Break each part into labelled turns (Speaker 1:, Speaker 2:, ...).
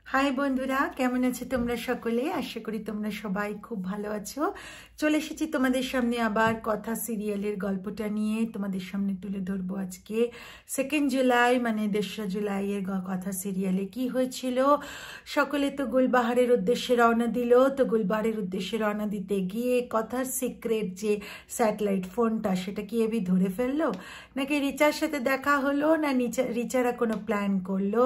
Speaker 1: High বন্ধুরা, কেমন আছো তোমরা সকলে? আশা করি তোমরা সবাই খুব ভালো আছো। চলে এসেছি তোমাদের সামনে আবার কথা সিরিয়ালের গল্পটা নিয়ে তোমাদের সামনে তুলে ধরবো আজকে 2 জুলাই মানে 3 জুলাইয়ের কথা সিরিয়ালে কি হয়েছিল। সকলে তো গুলবাহারের উদ্দেশ্যে রওনা দিল। তো গুলবাহারের উদ্দেশ্যে রওনা দিতে গিয়ে কথার সিক্রেট যে স্যাটেলাইট ফোনটা সেটা কি এবি ধরে ফেললো, নাকি রিচার সাথে দেখা হলো, না রিচারা কোনো প্ল্যান করলো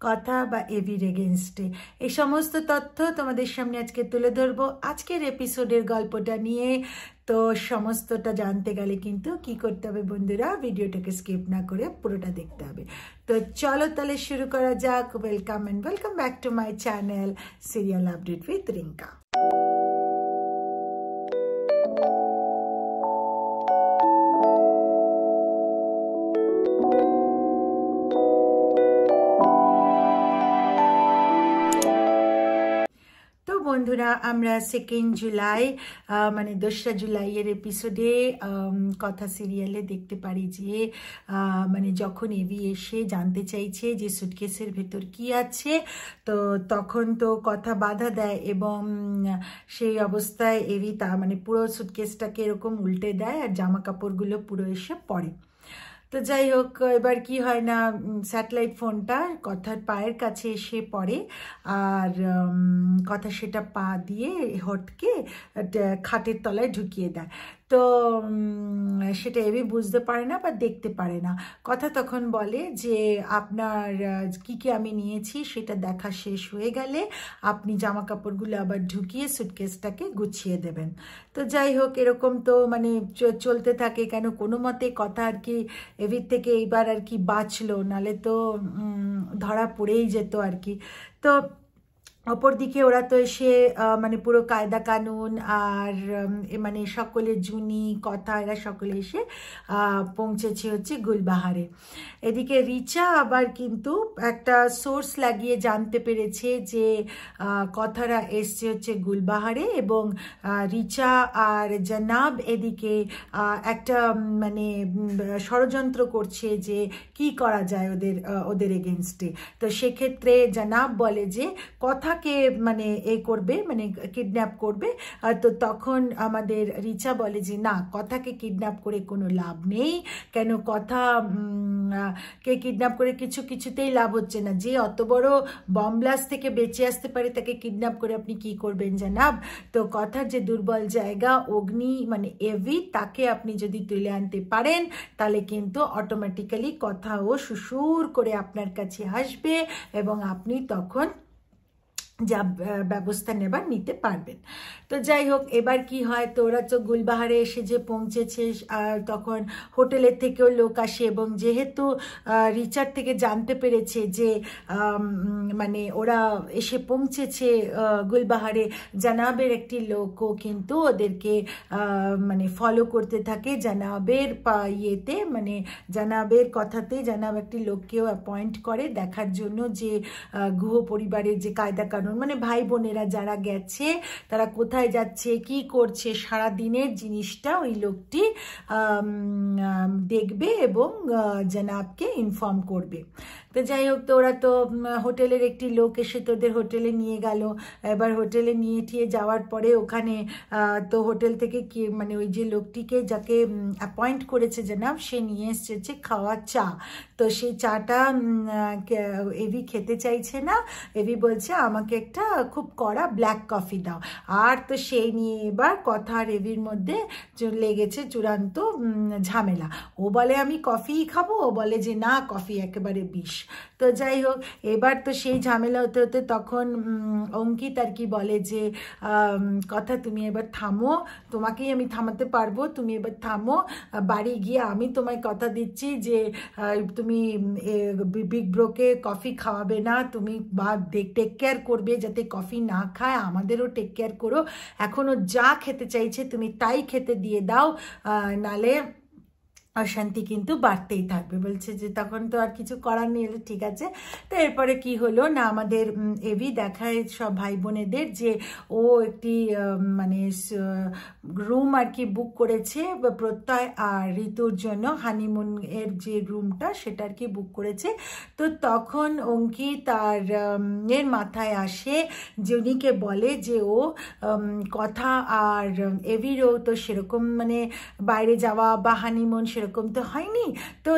Speaker 1: কথা বা এভির এগেনস্টে, এই সমস্ত তথ্য তোমাদের সামনে আজকে তুলে ধরবো আজকের এপিসোডের গল্পটা নিয়ে। তো সমস্তটা জানতে গেলে কিন্তু কি করতে হবে বন্ধুরা, ভিডিওটাকে স্কিপ না করে পুরোটা দেখতে হবে। তো চলো তাহলে শুরু করা যাক। Welcome and welcome back to my channel serial update with Rinka. বন্ধুরা, আমরা 2 জুলাই মানে 3 জুলাইয়ের এপিসোডে কথা সিরিয়ালে দেখতে পারি যে মানে যখন এভি এসে জানতে চাইছে যে সুটকেসের ভেতর কি আছে, তো তখন তো কথা বাধা দেয় এবং সেই অবস্থায় এভি তা মানে পুরো সুটকেসটাকে এরকম উল্টে দেয় আর জামা কাপড়গুলো পুরো এসে পড়ে। তো যাই হোক, এবার কি হয় না, স্যাটেলাইট ফোনটা কথার পায়ের কাছে এসে পড়ে আর কথা সেটা পা দিয়ে হটকে খাটের তলায় ঢুকিয়ে দেয়। তো সেটা এভি বুঝতে পারে না বা দেখতে পারে না। কথা তখন বলে যে আপনার কি কি আমি নিয়েছি সেটা দেখা শেষ হয়ে গেলে আপনি জামা কাপড়গুলো আবার ঢুকিয়ে সুটকেসটাকে গুছিয়ে দেবেন। তো যাই হোক, এরকম তো মানে চলতে থাকে, কেন কোনো মতে কথা আর কি এভির থেকে এইবার আর কি বাঁচলো, নালে তো ধরা পড়েই যেত আর কি। তো অপরদিকে ওরা তো এসে মানে পুরো কায়দা কানুন আর মানে সকলে জুনি কথা এরা সকলে এসে পৌঁছেছে হচ্ছে গুলবাহারে। এদিকে রিচা আবার কিন্তু একটা সোর্স লাগিয়ে জানতে পেরেছে যে কথারা এসছে হচ্ছে গুলবাহারে এবং রিচা আর জানাব এদিকে একটা মানে ষড়যন্ত্র করছে যে কি করা যায় ওদের এগেনস্টে। তো সেক্ষেত্রে জানাব বলে যে কথাকে মানে করবে, মানে কিডন্যাপ করবে। তো তখন আমাদের রিচা বলে যে না, কথাকে কিডন্যাপ করে কোনো লাভ নেই, কেন কথা কে কিডন্যাপ করে কিছুতেই লাভ হচ্ছে না। যে অত বড় বম ব্লাস্ট থেকে বেঁচে আসতে পারে তাকে কিডন্যাপ করে আপনি কি করবেন জানাব? তো কথার যে দুর্বল জায়গা অগ্নি মানে এভি, তাকে আপনি যদি তুলে আনতে পারেন তাহলে কিন্তু অটোমেটিক্যালি কথাও সুসুর করে আপনার কাছে আসবে এবং আপনি তখন যা ব্যবস্থা নেবার নিতে পারবেন। তো যাই হোক, এবার কি হয়, তো ওরা তো গুলবাহারে এসে যে পৌঁছেছে তখন হোটেলের থেকেও লোক আসে এবং যেহেতু রিচার থেকে জানতে পেরেছে যে মানে ওরা এসে পৌঁছেছে গুলবাহারে, জানাবের একটি লোকও কিন্তু ওদেরকে মানে ফলো করতে থাকে। জানাবের ইয়েতে মানে জানাবের কথাতে জানাব একটি লোককেও অ্যাপয়েন্ট করে দেখার জন্য যে গুহ পরিবারের যে কায়দা কানুন, মানে ভাই বোনেরা যারা গেছে তারা কোথায় যাচ্ছে কি করছে সারা দিনের জিনিসটা ওই লোকটি দেখবে এবং জানাবকে ইনফর্ম করবে। তো যাই হোক, তো ওরা তো হোটেলের একটি লোক এসে তোদের হোটেলে নিয়ে গেল। এবার হোটেলে নিয়ে ঠিয়ে যাওয়ার পরে ওখানে তো হোটেল থেকে কি মানে ওই যে লোকটিকে যাকে অ্যাপয়েন্ট করেছে জানাব, সে নিয়ে এসেছে খাওয়া চা। তো সেই চাটা এভি খেতে চাইছে না। এভি বলছে আমাকে একটা খুব কড়া ব্ল্যাক কফি দাও। আর তো সেই নিয়ে এবার কথা আর এভির মধ্যে লেগেছে চূড়ান্ত ঝামেলা। ও বলে আমি কফিই খাবো, ও বলে যে না, কফি একেবারে বিষ। তো যাই হোক, এবার তো সেই ঝামেলা হতে হতে তখন অঙ্কিত আর কি বলে যে কথা তুমি এবার থামো, তোমাকেই আমি থামাতে পারবো, তুমি এবার থামো। বাড়ি গিয়ে আমি তোমায় কথা দিচ্ছি যে তুমি বিগ ব্রোকে কফি খাওয়াবে না, তুমি বা টেক কেয়ার করবে যাতে কফি না খায়, আমাদেরও টেক কেয়ার করো। এখনও যা খেতে চাইছে তুমি তাই খেতে দিয়ে দাও, নালে অশান্তি কিন্তু বাড়তেই থাকবে। বলছে যে তখন তো আর কিছু করার নেই, ঠিক আছে। তো এরপরে কি হলো না, আমাদের এভি দেখায় সব ভাই বোনেদের যে ও একটি মানে রুম আর কি বুক করেছে প্রত্যয় আর ঋতুর জন্য, হানিমুন এর যে রুমটা সেটা আর কি বুক করেছে। তো তখন অঙ্কি তার এর মাথায় আসে যে উনিকে বলে যে ও কথা আর এভিরও তো সেরকম মানে বাইরে যাওয়া বা হানিমুন সেরকম তো হয়নি, তো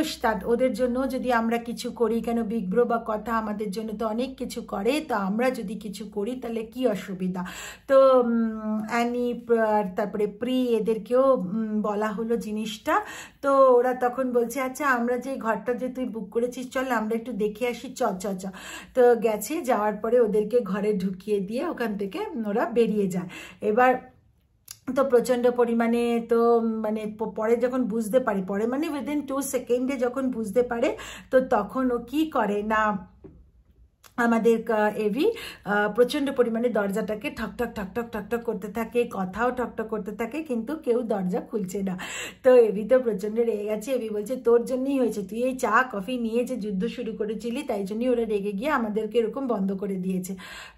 Speaker 1: ওদের জন্য যদি আমরা কিছু করি, কেন বিগ ব্রো বা কথা আমাদের জন্য তো অনেক কিছু করে, তো আমরা যদি কিছু করি তাহলে কি অসুবিধা। তো অ্যানি তারপরে প্রি এদেরকেও বলা হলো জিনিসটা। তো ওরা তখন বলছে আচ্ছা আমরা যে ঘরটা যে তুই বুক করেছিস চল আমরা একটু দেখে আসি, চ চ চ। তো গেছে, যাওয়ার পরে ওদেরকে ঘরে ঢুকিয়ে দিয়ে ওখান থেকে ওরা বেরিয়ে যায়। এবার তো প্রচণ্ড পরিমাণে তো মানে পরে যখন বুঝতে পারে, পরে মানে উইদিন 2 সেকেন্ডে যখন বুঝতে পারে, তো তখন ও কি করে না, আমাদের এভি প্রচণ্ড পরিমাণে দরজাটাকে ঠকঠক ঠকঠক ঠকঠক করতে থাকে, কথাও ঠকঠক করতে থাকে, কিন্তু কেউ দরজা খুলছে না। তো এভি তো প্রচণ্ড রেগে গেছে। এভি বলছে তোর জন্যই হয়েছে, তুই এই চা কফি নিয়ে যে যুদ্ধ শুরু করেছিলি তাই জন্যই ওরা রেগে গিয়ে আমাদেরকে এরকম বন্ধ করে দিয়েছে।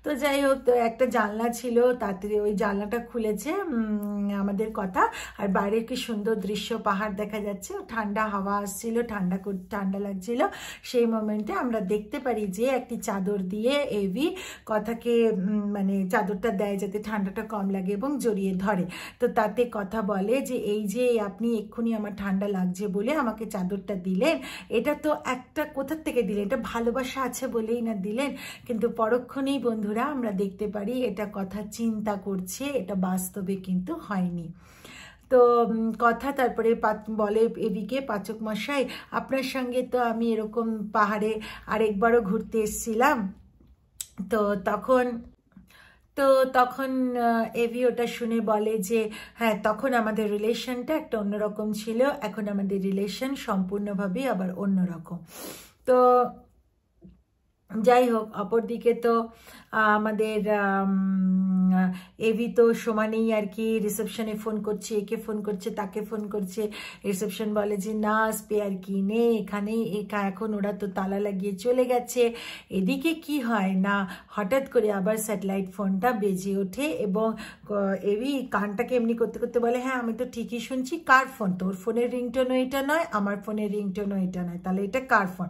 Speaker 1: তো যাই হোক, তো একটা জানলা ছিল, তাড়াতাড়ি ওই জানলাটা খুলেছে আমাদের কথা, আর বাইরের কি সুন্দর দৃশ্য, পাহাড় দেখা যাচ্ছে, ঠান্ডা হাওয়া আসছিল, ঠান্ডা লাগছিল। সেই মোমেন্টে আমরা দেখতে পারি যে একটি চাদর দিয়ে এভি কথাকে মানে চাদরটা দেয় যাতে ঠান্ডাটা কম লাগে এবং জড়িয়ে ধরে। তো তাতে কথা বলে যে এই যে আপনি এক্ষুনি আমার ঠান্ডা লাগছে বলে আমাকে চাদরটা দিলেন, এটা তো একটা কোথার থেকে দিলেন, এটা ভালোবাসা আছে বলেই না দিলেন। কিন্তু পরক্ষণেই বন্ধুরা আমরা দেখতে পারি এটা কথা চিন্তা করছে, এটা বাস্তবে কিন্তু হয়নি। তো কথা তারপরে বলে এদিকে পাচক মশাই আপনার সঙ্গে তো আমি এরকম পাহাড়ে আরেকবারও ঘুরতে এসেছিলাম। তো তখন এভি ওটা শুনে বলে যে হ্যাঁ তখন আমাদের রিলেশনটা একটা অন্যরকম ছিল, এখন আমাদের রিলেশন সম্পূর্ণভাবে আবার অন্যরকম। তো যাই হোক, অপরদিকে তো আমাদের এভি তো সমানেই আর কি রিসেপশনে ফোন করছে, একে ফোন করছে, তাকে ফোন করছে। রিসেপশন বলে যে না স্পেয়ার কি নেই এখানে, এখন ওরা তো তালা লাগিয়ে চলে গেছে। এদিকে কি হয় না, হঠাৎ করে আবার স্যাটেলাইট ফোনটা বেজে ওঠে এবং এভি কানটাকে এমনি করতে করতে বলে হ্যাঁ আমি তো ঠিকই শুনছি, কার ফোন, তোর ফোনের রিংটোনও এটা নয়, আমার ফোনের রিংটোনও এটা নয়, তাহলে এটা কার ফোন।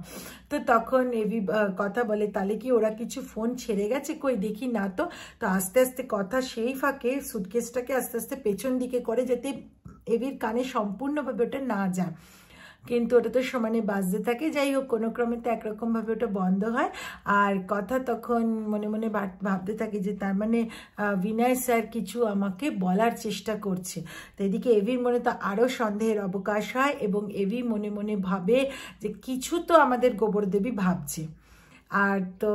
Speaker 1: তো তখন এভি কথা বলে তাহলে কি ওরা কিছু ফোন ছেড়ে গেছে, কই দেখি না তো। তো আস্তে আস্তে কথা সেই ফাঁকে সুটকেসটাকে আস্তে আস্তে পেছন দিকে করে যাতে এভির কানে সম্পূর্ণভাবে ওটা না যায়, কিন্তু ওটা তো সমানে বাজতে থাকে। যাই হোক কোনো ক্রমে তো একরকমভাবে ওটা বন্ধ হয়। আর কথা তখন মনে মনে ভাবতে থাকে যে তার মানে বিনয় স্যার কিছু আমাকে বলার চেষ্টা করছে। তো এদিকে এভির মনে তো আরও সন্দেহের অবকাশ হয় এবং এভি মনে মনে ভাবে যে কিছু তো আমাদের গোবরদেবী ভাবছে। আর তো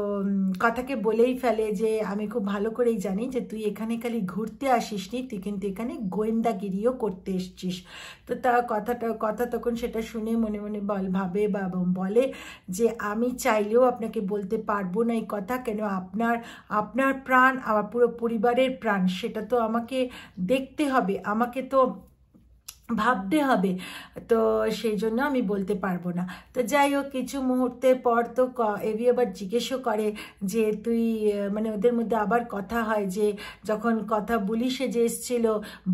Speaker 1: কথাকে বলেই ফেলে যে আমি খুব ভালো করেই জানি যে তুই এখানে খালি ঘুরতে আসিসনি, তুই কিন্তু এখানে গোয়েন্দাগিরিও করতে এসছিস। তো তা কথা তখন সেটা শুনে মনে মনে ভাবে বা বলে যে আমি চাইলেও আপনাকে বলতে পারবো না এই কথা, কেন আপনার প্রাণ আমার পুরো পরিবারের প্রাণ, সেটা তো আমাকে দেখতে হবে, আমাকে তো ভাবতে হবে, তো সেই জন্য আমি বলতে পারবো না। তো যাই হোক কিছু মুহূর্তের পর তো এভি আবার জিজ্ঞেসও করে যে তুই মানে ওদের মধ্যে আবার কথা হয় যে যখন কথা পুলিশে যে এসেছিল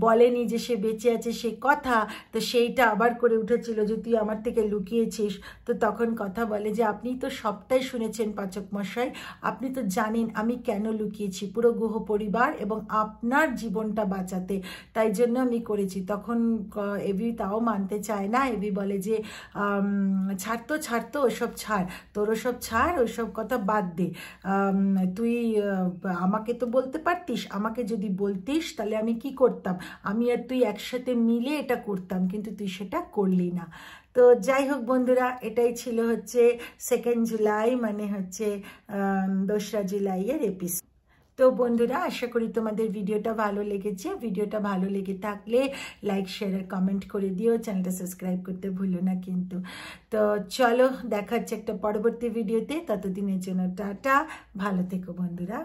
Speaker 1: বলেনি যে সে বেঁচে আছে সে কথা, তো সেইটা আবার করে উঠেছিল যে তুই আমার থেকে লুকিয়েছিস। তো তখন কথা বলে যে আপনি তো সবটাই শুনেছেন পাচক মশাই, আপনি তো জানেন আমি কেন লুকিয়েছি, পুরো গুহ পরিবার এবং আপনার জীবনটা বাঁচাতে, তাই জন্য আমি করেছি। তখন এভি তাও মানতে চায় না। এভি বলে যে ছাড়তো ওসব ছাড়, তোর ওসব ছাড়, ওইসব কথা বাদ দে, তুই আমাকে তো বলতে পারতিস, আমাকে যদি বলতিস তাহলে আমি কি করতাম, আমি আর তুই একসাথে মিলে এটা করতাম, কিন্তু তুই সেটা করলি না। তো যাই হোক বন্ধুরা, এটাই ছিল হচ্ছে 2 জুলাই মানে হচ্ছে 2রা জুলাইয়ের এপিসোড। তো বন্ধুরা আশা করি তোমাদের ভিডিওটা ভালো লেগেছে। ভিডিওটা ভালো লেগে থাকলে লাইক শেয়ার আর কমেন্ট করে দিও, চ্যানেলটা সাবস্ক্রাইব করতে ভুলো না কিন্তু। তো চলো দেখা হচ্ছে একটা পরবর্তী ভিডিওতে, ততদিনের জন্য টাটা, ভালো থেকো বন্ধুরা।